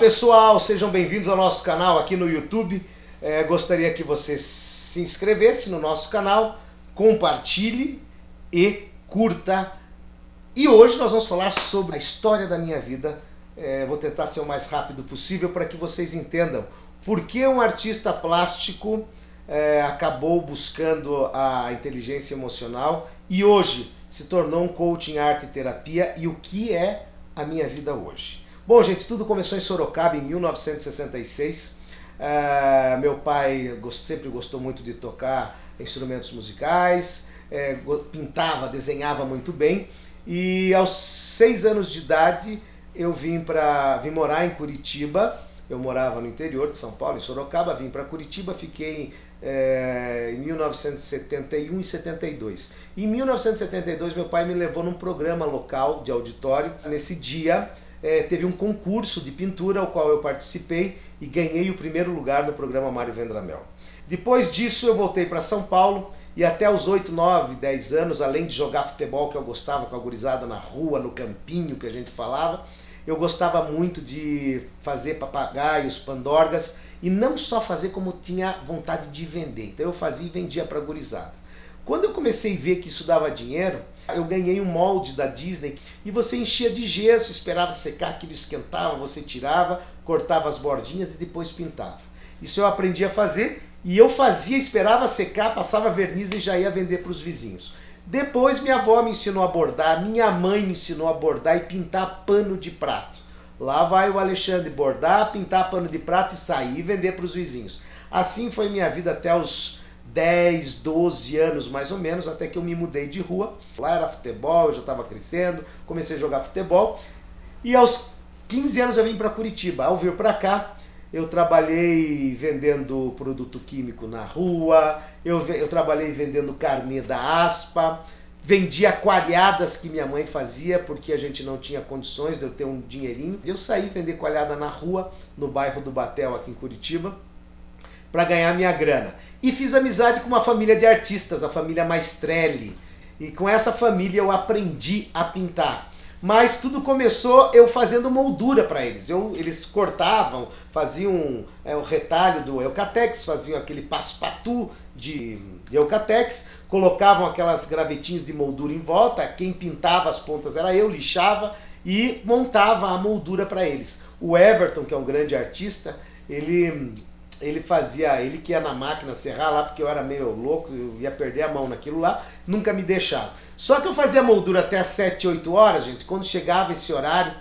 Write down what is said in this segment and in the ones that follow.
pessoal, sejam bem-vindos ao nosso canal aqui no YouTube. Gostaria que você se inscrevesse no nosso canal, compartilhe e curta. E hoje nós vamos falar sobre a história da minha vida. Vou tentar ser o mais rápido possível para que vocês entendam por que um artista plástico acabou buscando a inteligência emocional e hoje se tornou um coach em arte e terapia e o que é a minha vida hoje. Bom, gente, tudo começou em Sorocaba em 1966. Meu pai sempre gostou muito de tocar instrumentos musicais, pintava, desenhava muito bem. E aos 6 anos de idade eu vim morar em Curitiba. Eu morava no interior de São Paulo, em Sorocaba, vim para Curitiba, fiquei em 1971 e 72. Em 1972 meu pai me levou num programa local de auditório. Nesse dia teve um concurso de pintura ao qual eu participei e ganhei o primeiro lugar no programa Mário Vendramel. Depois disso eu voltei para São Paulo e até os 8, 9, 10 anos, além de jogar futebol, que eu gostava com a gurizada na rua, no campinho que a gente falava, eu gostava muito de fazer papagaios, pandorgas e não só fazer, como tinha vontade de vender. Então eu fazia e vendia para a gurizada. Quando eu comecei a ver que isso dava dinheiro, eu ganhei um molde da Disney e você enchia de gesso, esperava secar, aquilo esquentava, você tirava, cortava as bordinhas e depois pintava. Isso eu aprendi a fazer e eu fazia, esperava secar, passava verniz e já ia vender para os vizinhos. Depois minha avó me ensinou a bordar, minha mãe me ensinou a bordar e pintar pano de prato. Lá vai o Alexandre bordar, pintar pano de prato e sair e vender para os vizinhos. Assim foi minha vida até os 10, 12 anos mais ou menos, até que eu me mudei de rua. Lá era futebol, eu já estava crescendo, comecei a jogar futebol. E aos 15 anos eu vim para Curitiba. Ao vir para cá, eu trabalhei vendendo produto químico na rua, eu trabalhei vendendo carnê da Aspa, vendia coalhadas que minha mãe fazia porque a gente não tinha condições de eu ter um dinheirinho. Eu saí vender coalhada na rua, no bairro do Batel, aqui em Curitiba, para ganhar minha grana. E fiz amizade com uma família de artistas, a família Maestrelli. E com essa família eu aprendi a pintar. Mas tudo começou eu fazendo moldura para eles. Eles cortavam, faziam o retalho do Eucatex, faziam aquele passe-patou de Eucatex, colocavam aquelas gravetinhas de moldura em volta, quem pintava as pontas era eu, lixava e montava a moldura para eles. O Everton, que é um grande artista, ele que ia na máquina serrar lá, porque eu era meio louco, eu ia perder a mão naquilo lá, nunca me deixaram. Só que eu fazia moldura até as 7, 8 horas, gente. Quando chegava esse horário,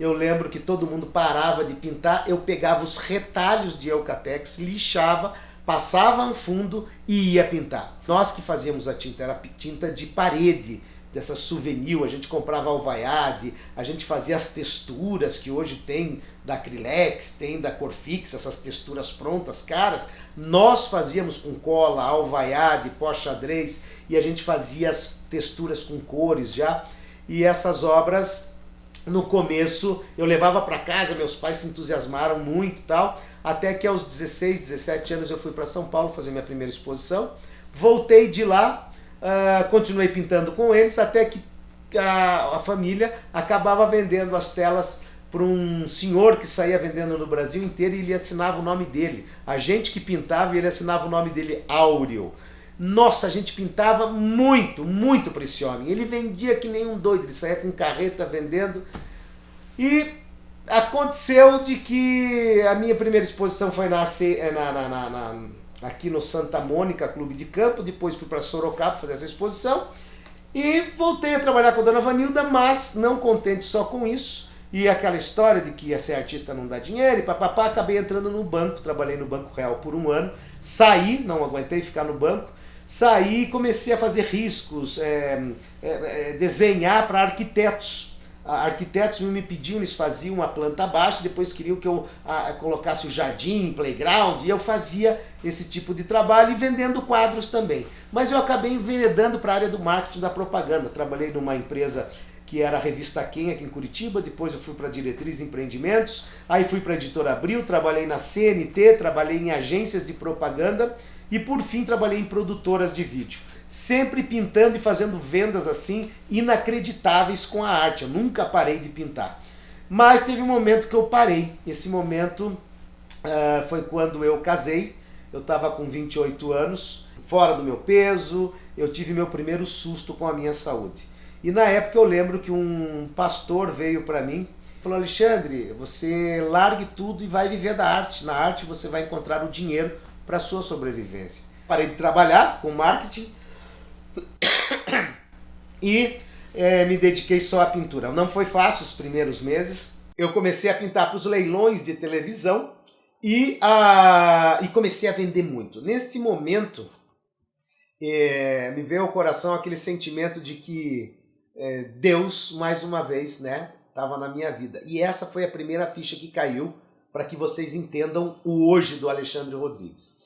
eu lembro que todo mundo parava de pintar, eu pegava os retalhos de Eucatex, lixava, passava um fundo e ia pintar. Nós que fazíamos a tinta, era tinta de parede, dessa souvenir, a gente comprava alvaiade, a gente fazia as texturas que hoje tem da Acrylex, tem da Corfix, essas texturas prontas, caras. Nós fazíamos com cola, alvaiade, pó xadrez e a gente fazia as texturas com cores já. E essas obras, no começo, eu levava para casa, meus pais se entusiasmaram muito e tal, até que aos 16, 17 anos eu fui para São Paulo fazer minha primeira exposição, voltei de lá, continuei pintando com eles até que a família acabava vendendo as telas para um senhor que saía vendendo no Brasil inteiro e ele assinava o nome dele. A gente que pintava e ele assinava o nome dele, Áureo. Nossa, a gente pintava muito, muito para esse homem. Ele vendia que nem um doido, ele saía com carreta vendendo. E aconteceu de que a minha primeira exposição foi aqui no Santa Mônica Clube de Campo, depois fui para Sorocaba fazer essa exposição e voltei a trabalhar com a dona Vanilda, mas não contente só com isso, e aquela história de que ia ser artista não dá dinheiro e papapá, acabei entrando no banco, trabalhei no Banco Real por um ano, saí, não aguentei ficar no banco, saí e comecei a fazer riscos, desenhar para arquitetos. Arquitetos me pediam, eles faziam a planta baixa, depois queriam que eu colocasse o jardim, playground, e eu fazia esse tipo de trabalho e vendendo quadros também. Mas eu acabei enveredando para a área do marketing da propaganda. Trabalhei numa empresa que era a Revista Quem aqui em Curitiba, depois eu fui para a Diretriz Empreendimentos, aí fui para a Editora Abril, trabalhei na CNT, trabalhei em agências de propaganda e por fim trabalhei em produtoras de vídeo. Sempre pintando e fazendo vendas assim inacreditáveis com a arte, eu nunca parei de pintar. Mas teve um momento que eu parei. Esse momento foi quando eu casei. Eu estava com 28 anos, fora do meu peso, eu tive meu primeiro susto com a minha saúde. E na época eu lembro que um pastor veio para mim e falou: Alexandre, você largue tudo e vai viver da arte. Na arte você vai encontrar o dinheiro para a sua sobrevivência. Parei de trabalhar com marketing e me dediquei só à pintura. Não foi fácil os primeiros meses. Eu comecei a pintar para os leilões de televisão e comecei a vender muito. Nesse momento, me veio ao coração aquele sentimento de que Deus, mais uma vez, né, estava na minha vida. E essa foi a primeira ficha que caiu para que vocês entendam o hoje do Alexandre Rodrigues.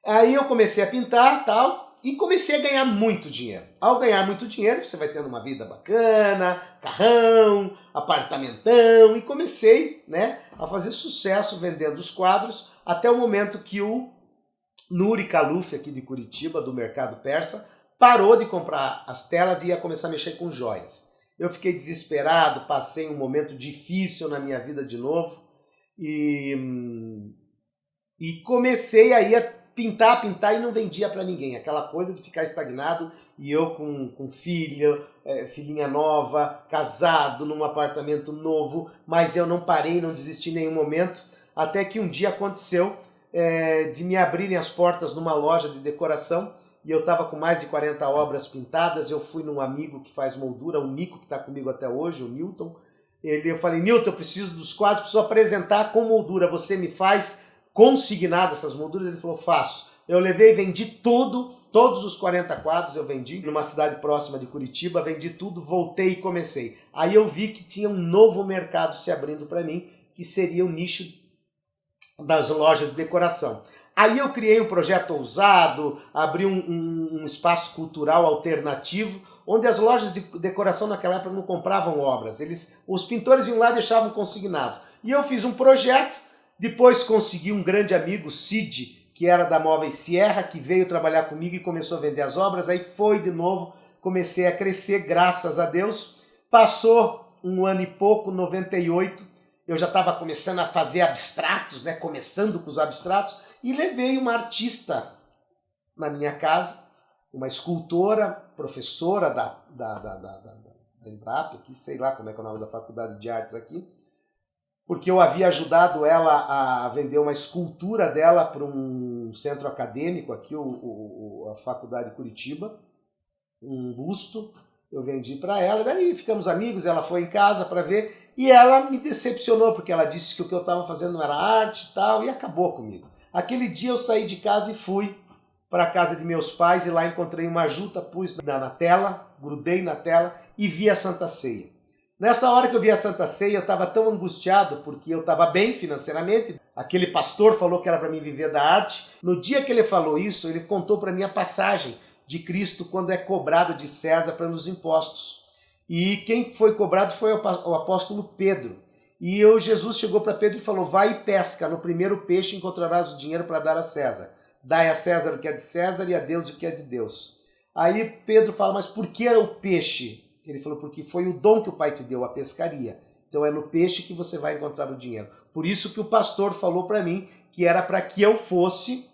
Aí eu comecei a pintar tal e comecei a ganhar muito dinheiro. Ao ganhar muito dinheiro, você vai tendo uma vida bacana, carrão, apartamentão, e comecei, né, a fazer sucesso vendendo os quadros até o momento que o Nuri Kaluf, aqui de Curitiba, do Mercado Persa, parou de comprar as telas e ia começar a mexer com joias. Eu fiquei desesperado, passei um momento difícil na minha vida de novo e comecei aí a pintar e não vendia para ninguém. Aquela coisa de ficar estagnado e eu com filhinha nova, casado, num apartamento novo, mas eu não parei, não desisti em nenhum momento, até que um dia aconteceu de me abrirem as portas numa loja de decoração e eu estava com mais de 40 obras pintadas. Eu fui num amigo que faz moldura, o Nico, que está comigo até hoje, o Newton. Eu falei: Newton, eu preciso dos quadros, preciso apresentar com moldura, você me faz consignado essas molduras? Ele falou: faço. Eu levei e vendi todos os 40 quadros eu vendi, numa cidade próxima de Curitiba, vendi tudo, voltei e comecei. Aí eu vi que tinha um novo mercado se abrindo para mim, que seria o nicho das lojas de decoração. Aí eu criei um projeto ousado, abri um espaço cultural alternativo, onde as lojas de decoração naquela época não compravam obras. Os pintores iam lá e deixavam consignado. E eu fiz um projeto, depois consegui um grande amigo, Cid, que era da Móveis Sierra, que veio trabalhar comigo e começou a vender as obras. Aí foi de novo, comecei a crescer, graças a Deus. Passou um ano e pouco, 98, eu já estava começando a fazer abstratos, né? Começando com os abstratos, e levei uma artista na minha casa, uma escultora, professora da Embrapa, aqui, sei lá como é que é o nome da Faculdade de Artes aqui, porque eu havia ajudado ela a vender uma escultura dela para um centro acadêmico aqui, a Faculdade de Curitiba, um busto, eu vendi para ela, daí ficamos amigos, ela foi em casa para ver, e ela me decepcionou, porque ela disse que o que eu estava fazendo não era arte e tal, e acabou comigo. Aquele dia eu saí de casa e fui para a casa de meus pais, e lá encontrei uma juta, pus na tela, grudei na tela e vi a Santa Ceia. Nessa hora que eu vi a Santa Ceia, eu estava tão angustiado, porque eu estava bem financeiramente. Aquele pastor falou que era para mim viver da arte. No dia que ele falou isso, ele contou para mim a passagem de Cristo quando é cobrado de César pelos impostos. E quem foi cobrado foi o apóstolo Pedro. E Jesus chegou para Pedro e falou: vai e pesca, no primeiro peixe encontrarás o dinheiro para dar a César. Dai a César o que é de César e a Deus o que é de Deus. Aí Pedro fala: mas por que era o peixe? Ele falou: porque foi o dom que o Pai te deu, a pescaria. Então é no peixe que você vai encontrar o dinheiro. Por isso que o pastor falou para mim que era para que eu fosse,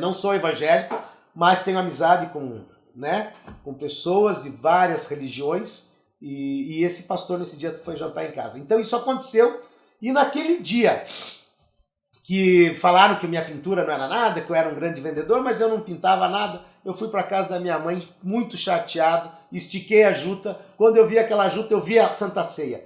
não sou evangélico, mas tenho amizade com pessoas de várias religiões, e esse pastor nesse dia foi jantar em casa. Então isso aconteceu, e naquele dia que falaram que minha pintura não era nada, que eu era um grande vendedor, mas eu não pintava nada, eu fui para casa da minha mãe muito chateado, estiquei a juta. Quando eu vi aquela juta, eu vi a Santa Ceia.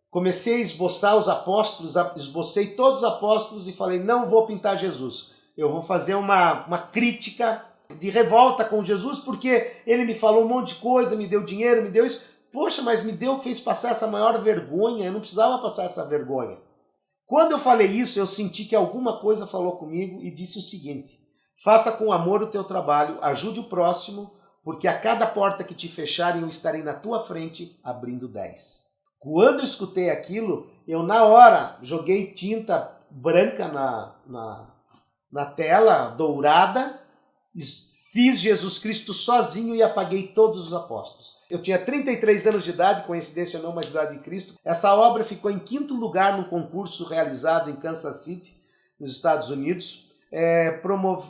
Comecei a esboçar os apóstolos, esbocei todos os apóstolos e falei: não vou pintar Jesus, eu vou fazer uma crítica de revolta com Jesus, porque ele me falou um monte de coisa, me deu dinheiro, me deu isso. Poxa, mas fez passar essa maior vergonha, eu não precisava passar essa vergonha. Quando eu falei isso, eu senti que alguma coisa falou comigo e disse o seguinte: faça com amor o teu trabalho, ajude o próximo, porque a cada porta que te fecharem eu estarei na tua frente abrindo 10. Quando eu escutei aquilo, eu na hora joguei tinta branca na tela, dourada, fiz Jesus Cristo sozinho e apaguei todos os apóstolos. Eu tinha 33 anos de idade, coincidência ou não, mas idade de Cristo. Essa obra ficou em 5º lugar no concurso realizado em Kansas City, nos Estados Unidos.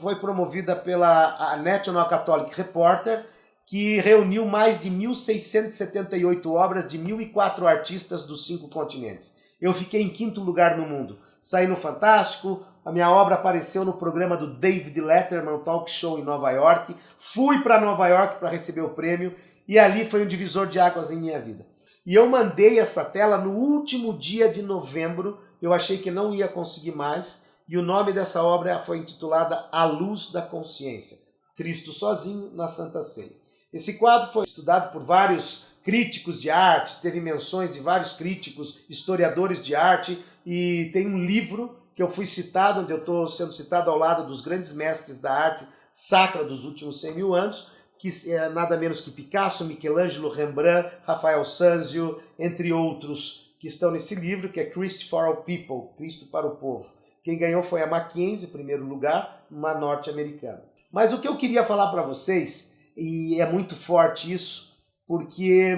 Foi promovida pela National Catholic Reporter, que reuniu mais de 1.678 obras de 1.004 artistas dos 5 continentes. Eu fiquei em 5º lugar no mundo. Saí no Fantástico, a minha obra apareceu no programa do David Letterman Talk Show em Nova York. Fui para Nova York para receber o prêmio e ali foi um divisor de águas em minha vida. E eu mandei essa tela no último dia de novembro, eu achei que não ia conseguir mais, e o nome dessa obra foi intitulada A Luz da Consciência, Cristo sozinho na Santa Ceia. Esse quadro foi estudado por vários críticos de arte, teve menções de vários críticos, historiadores de arte, e tem um livro que eu fui citado, onde eu estou sendo citado ao lado dos grandes mestres da arte sacra dos últimos 100 mil anos, que é nada menos que Picasso, Michelangelo, Rembrandt, Rafael Sanzio, entre outros que estão nesse livro, que é Christ for All People, Cristo para o Povo. Quem ganhou foi a Mackenzie, em primeiro lugar, uma norte-americana. Mas o que eu queria falar para vocês, e é muito forte isso, porque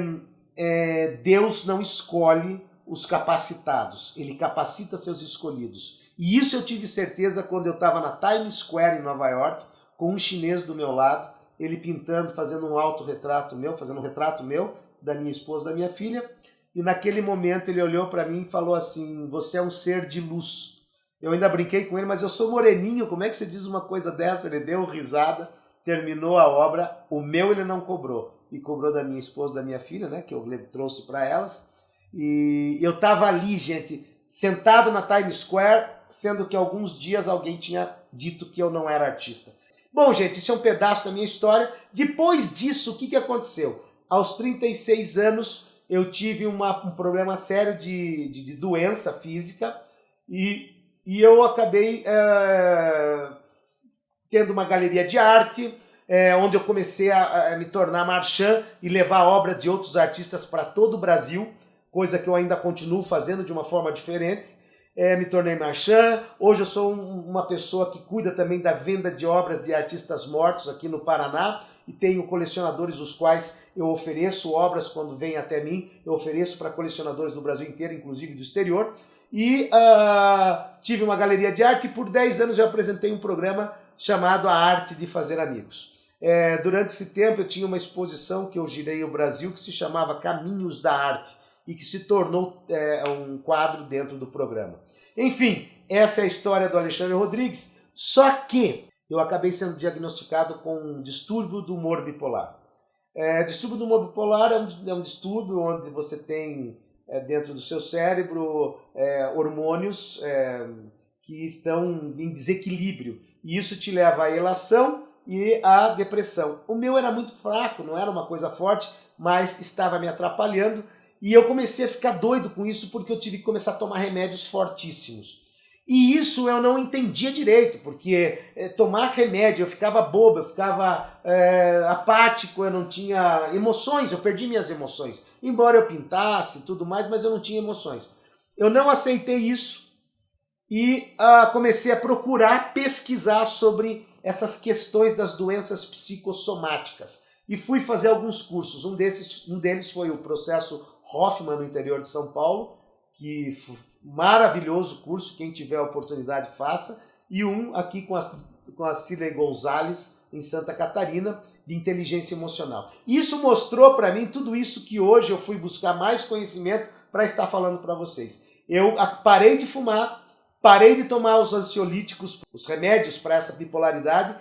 Deus não escolhe os capacitados, ele capacita seus escolhidos. E isso eu tive certeza quando eu estava na Times Square em Nova York, com um chinês do meu lado, ele pintando, fazendo um autorretrato meu, fazendo um retrato meu, da minha esposa, da minha filha, e naquele momento ele olhou para mim e falou assim: você é um ser de luz. Eu ainda brinquei com ele, mas eu sou moreninho, como é que você diz uma coisa dessa? Ele deu risada, terminou a obra, o meu ele não cobrou, e cobrou da minha esposa, da minha filha, né, que eu trouxe para elas, e eu estava ali, gente, sentado na Times Square, sendo que alguns dias alguém tinha dito que eu não era artista. Bom, gente, isso é um pedaço da minha história. Depois disso, o que aconteceu? Aos 36 anos, eu tive um problema sério de doença física e eu acabei tendo uma galeria de arte, onde eu comecei a me tornar marchand e levar obras de outros artistas para todo o Brasil, coisa que eu ainda continuo fazendo de uma forma diferente. Me tornei marchand, hoje eu sou uma pessoa que cuida também da venda de obras de artistas mortos aqui no Paraná, e tenho colecionadores os quais eu ofereço obras quando vêm até mim, eu ofereço para colecionadores do Brasil inteiro, inclusive do exterior, e tive uma galeria de arte e por 10 anos eu apresentei um programa chamado A Arte de Fazer Amigos. Durante esse tempo eu tinha uma exposição que eu girei o Brasil que se chamava Caminhos da Arte, e que se tornou um quadro dentro do programa. Enfim, essa é a história do Alexandre Rodrigues, só que eu acabei sendo diagnosticado com um distúrbio do humor bipolar. Distúrbio do humor bipolar é um distúrbio onde você tem dentro do seu cérebro hormônios que estão em desequilíbrio, e isso te leva à elação e à depressão. O meu era muito fraco, não era uma coisa forte, mas estava me atrapalhando. E eu comecei a ficar doido com isso porque eu tive que começar a tomar remédios fortíssimos. E isso eu não entendia direito, porque tomar remédio, eu ficava bobo, eu ficava apático, eu não tinha emoções, eu perdi minhas emoções. Embora eu pintasse e tudo mais, mas eu não tinha emoções. Eu não aceitei isso e comecei a procurar pesquisar sobre essas questões das doenças psicossomáticas. E fui fazer alguns cursos. Um deles foi o processo Hoffman, no interior de São Paulo, que maravilhoso curso, quem tiver a oportunidade faça, e um aqui com a Cília Gonzalez, em Santa Catarina, de inteligência emocional. Isso mostrou para mim tudo isso que hoje eu fui buscar mais conhecimento para estar falando para vocês. Eu parei de fumar, parei de tomar os ansiolíticos, os remédios para essa bipolaridade.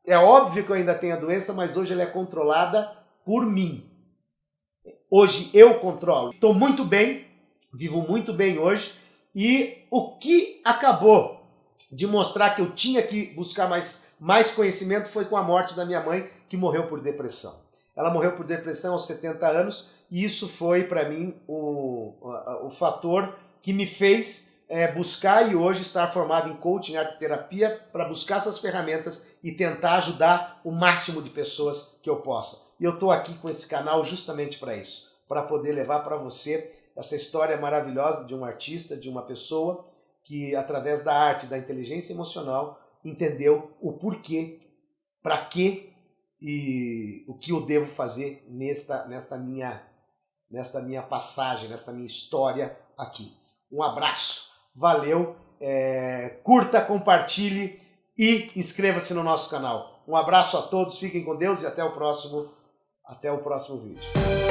É óbvio que eu ainda tenho a doença, mas hoje ela é controlada por mim. Hoje eu controlo. Estou muito bem, vivo muito bem hoje, e o que acabou de mostrar que eu tinha que buscar mais conhecimento foi com a morte da minha mãe, que morreu por depressão. Ela morreu por depressão aos 70 anos, e isso foi para mim o fator que me fez buscar e hoje estar formado em coaching, arte terapia, para buscar essas ferramentas e tentar ajudar o máximo de pessoas que eu possa. E eu estou aqui com esse canal justamente para isso, para poder levar para você essa história maravilhosa de um artista, de uma pessoa que, através da arte, da inteligência emocional, entendeu o porquê, para quê e o que eu devo fazer nesta minha passagem, nesta minha história aqui. Um abraço, valeu, curta, compartilhe e inscreva-se no nosso canal. Um abraço a todos, fiquem com Deus e até o próximo vídeo.